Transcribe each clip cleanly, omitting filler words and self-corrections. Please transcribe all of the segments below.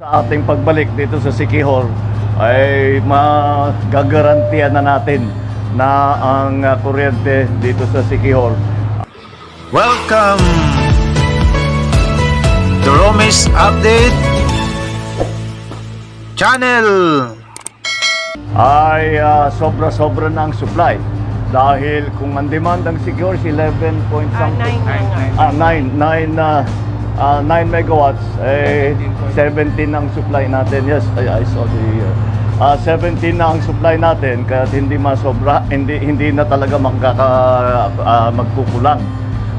Sa ating pagbalik dito sa Siquijor ay magagarantiyan na natin na ang kuryente dito sa Siquijor Welcome to Romis Update Channel. ay sobra-sobra na ang supply. Dahil kung ang demand ng Siquijor is 11 point something, 9 megawatts, 17 ang supply natin. Yes, I saw the 17 na ang supply natin, kaya hindi masobra, hindi na talaga magkukulang.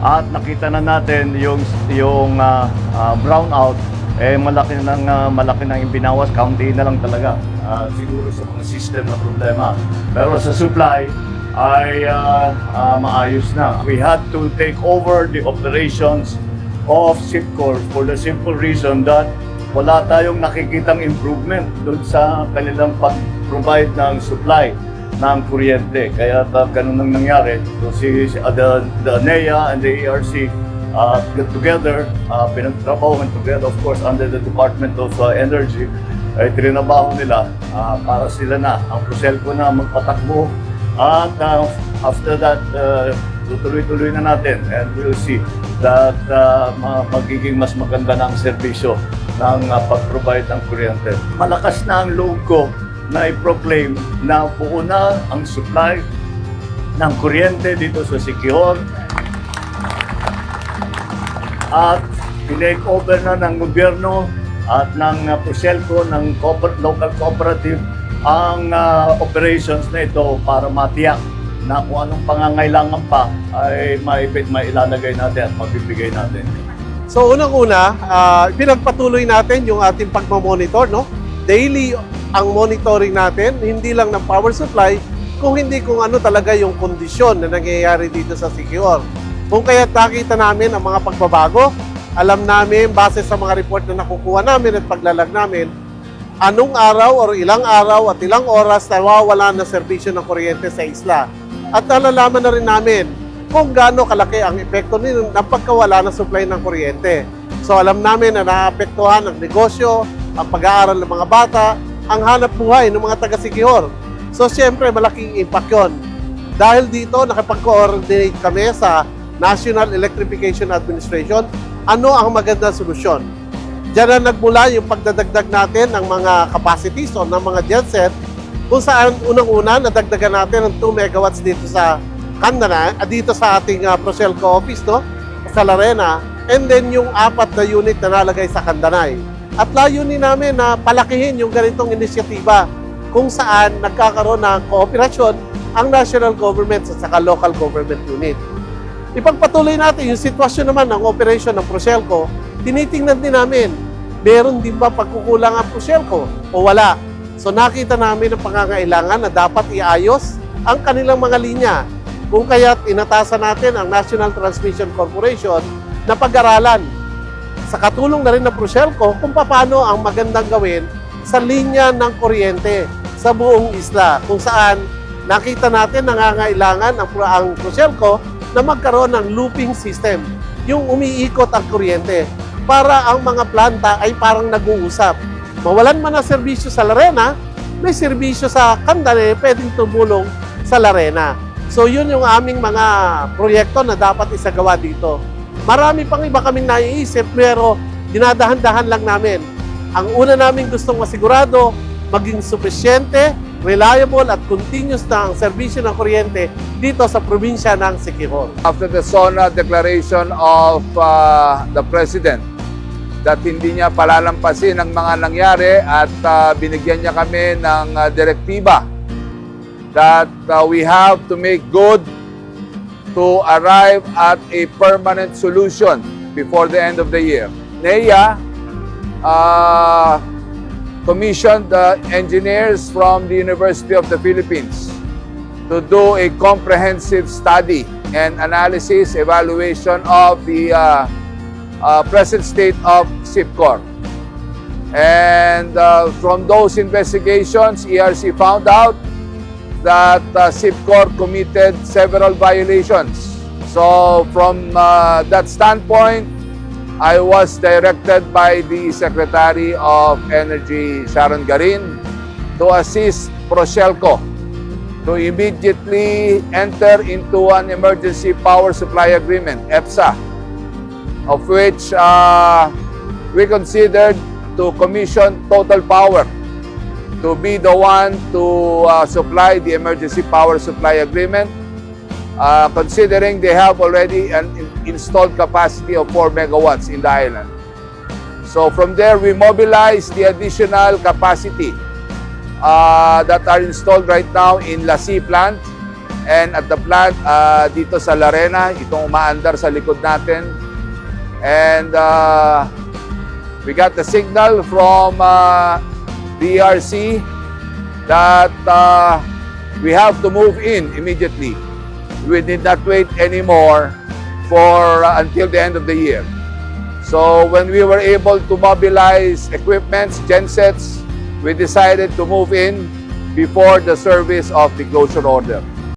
At nakita na natin yung brownout, malaki nang ibinawas, kaunti na lang talaga. Siguro sa mga system na problema. Pero sa supply ay maayos na. We had to take over the operations of Sipcor for the simple reason that wala tayong nakikitang improvement doon sa kanilang pag-provide ng supply ng kuryente. Kaya ganun ang nangyari. So the NEA and the ERC get together, pinagtrabaho together, of course, under the Department of Energy. Ay trinabaho nila para sila na, ang Proselco na magpatakbo. At after that, tutuloy-tuloy na natin, and we'll see that magiging mas maganda na ang serbisyo ng pag-provide ng kuryente. Malakas na ang loob ko na i-proclaim na buo na ang supply ng kuryente dito sa Siquijor at pinake over na ng gobyerno at ng Proselco, ng local cooperative ang operations na ito para matiyak na kung anong pangangailangan pa ay mailalagay natin at mabibigay natin. So unang-una, pinagpatuloy natin yung ating pagmamonitor, no? Daily ang monitoring natin, hindi lang ng power supply, kung ano talaga yung kondisyon na nangyayari dito sa Siquijor. Kung kaya nakita namin ang mga pagbabago, alam namin base sa mga report na nakukuha namin at paglalag namin, anong araw o ilang araw at ilang oras nawawala na serbisyo ng kuryente sa isla. At nalalaman na rin namin kung gaano kalaki ang epekto ng pagkawala ng supply ng kuryente. So alam namin na naapektuhan ang negosyo, ang pag-aaral ng mga bata, ang hanap buhay ng mga taga-Siquijor. So siyempre malaking impact yun. Dahil dito nakapag-coordinate kami sa National Electrification Administration, ano ang magandang solusyon. Diyan na nagmula yung pagdadagdag natin ng mga capacities o ng mga genset, kung saan unang-una nadagdagan natin ng 2 megawatts dito sa Candanay, dito sa ating Proselco office, no? Sa Larena, and then yung 4 na unit na nalagay sa Candanay. At layunin namin na palakihin yung ganitong inisyatiba kung saan nagkakaroon ng kooperasyon ang national government at saka local government unit. Ipagpatuloy natin yung sitwasyon naman ng operation ng Proselco, tinitingnan din namin, meron din ba pagkukulang ang Proselco o wala? So nakita namin ang pangangailangan na dapat iayos ang kanilang mga linya. Kung kaya't inatasan natin ang National Transmission Corporation na pag-aralan sa katulong na rin ng Proselco kung paano ang magandang gawin sa linya ng kuryente sa buong isla. Kung saan nakita natin nangangailangan ang Proselco na magkaroon ng looping system, yung umiikot ang kuryente para ang mga planta ay parang nag-uusap. Mawalan man ang serbisyo sa Larena, may serbisyo sa Candanay, pwedeng tumulong sa Larena. So yun yung aming mga proyekto na dapat isagawa dito. Marami pang iba kaming naiisip, pero dinadahan-dahan lang namin. Ang una namin gustong masigurado, maging sufisyente, reliable at continuous na ang serbisyo ng kuryente dito sa probinsya ng Siquijor. After the SONA declaration of the President that hindi niya palalampasin ang mga nangyari at binigyan niya kami ng direktiba that we have to make good to arrive at a permanent solution before the end of the year. NEA commissioned engineers from the University of the Philippines to do a comprehensive study and analysis, evaluation of the present state of Sipcor. And from those investigations, ERC found out that Sipcor committed several violations. So from that standpoint, I was directed by the Secretary of Energy, Sharon Garin, to assist Procelco to immediately enter into an emergency power supply agreement, EPSA, of which we considered to commission Total Power to be the one to supply the emergency power supply agreement, considering they have already an installed capacity of 4 megawatts in the island. So from there, we mobilized the additional capacity that are installed right now in Lassie plant and at the plant dito sa Larena, itong umaandar sa likod natin. And we got the signal from DRC that we have to move in immediately. We did not wait anymore for until the end of the year. So when we were able to mobilize equipments, gensets, we decided to move in before the service of the closure order.